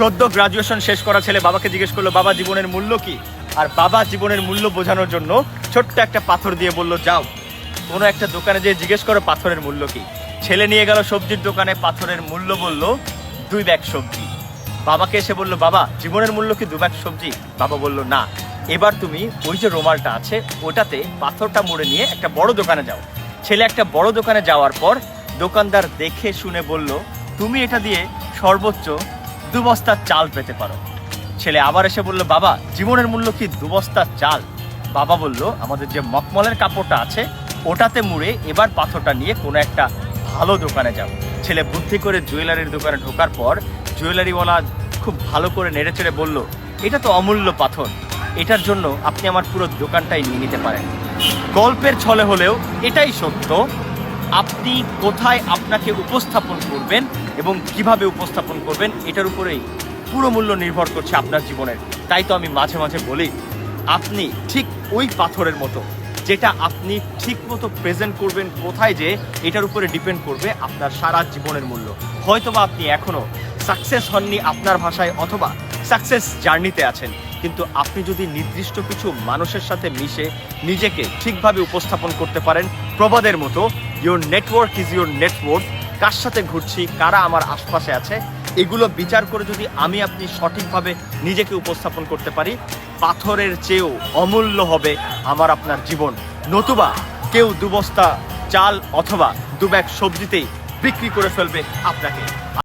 সদ্য গ্রাজুয়েশন শেষ করা ছেলে বাবাকে জিজ্ঞেস করলো, বাবা জীবনের মূল্য কি? আর বাবা জীবনের মূল্য বোঝানোর জন্য ছোট্ট একটা পাথর দিয়ে বলল, যাও কোনো একটা দোকানে যেয়ে জিজ্ঞেস করো পাথরের মূল্য কি। ছেলে নিয়ে গেল সবজির দোকানে, পাথরের মূল্য বলল 2 ব্যাগ সবজি। বাবাকে এসে বলল, বাবা জীবনের মূল্য কি 2 ব্যাগ সবজি? বাবা বলল, না, এবার তুমি ওই যে রুমালটা আছে ওটাতে পাথরটা মুড়ে নিয়ে একটা বড় দোকানে যাও। ছেলে একটা বড় দোকানে যাওয়ার পর দোকানদার দেখে শুনে বলল, তুমি এটা দিয়ে সর্বোচ্চ 2 বস্তা চাল পেতে পারো। ছেলে আবার এসে বলল, বাবা জীবনের মূল্য কি 2 বস্তা চাল? বাবা বলল, আমাদের যে মখমলের কাপড়টা আছে ওটাতে মুড়ে এবার পাথরটা নিয়ে কোনো একটা ভালো দোকানে যাও। ছেলে বুদ্ধি করে জুয়েলারির দোকানে ঢোকার পর জুয়েলারিওয়ালা খুব ভালো করে নেড়েচেড়ে বলল, এটা তো অমূল্য পাথর, এটার জন্য আপনি আমার পুরো দোকানটাই নিয়ে নিতে পারেন। গল্পের ছলে হলেও এটাই সত্য। আপনি কোথায় আপনাকে উপস্থাপন করবেন এবং কিভাবে উপস্থাপন করবেন এটার উপরেই পুরো মূল্য নির্ভর করছে আপনার জীবনের। তাই তো আমি মাঝে মাঝে বলি, আপনি ঠিক ওই পাথরের মতো, যেটা আপনি ঠিক মতো প্রেজেন্ট করবেন কোথায়, যে এটার উপরে ডিপেন্ড করবে আপনার সারা জীবনের মূল্য। হয়তোবা আপনি এখনো সাকসেস হননি আপনার ভাষায়, অথবা সাকসেস জার্নিতে আছেন, কিন্তু আপনি যদি নির্দিষ্ট কিছু মানুষের সাথে মিশে নিজেকে ঠিকভাবে উপস্থাপন করতে পারেন, প্রবাদের মতো your network is your network, কার সাথে ঘুরছি, কারা আমার আশপাশে আছে, এগুলো বিচার করে যদি আমি আপনি সঠিকভাবে নিজেকে উপস্থাপন করতে পারি, পাথরের চেয়েও অমূল্য হবে আমার আপনার জীবন। নতুবা কেউ 2 বস্তা চাল অথবা 2 ব্যাগ সবজিতেই বিক্রি করে ফেলবে আপনাকে।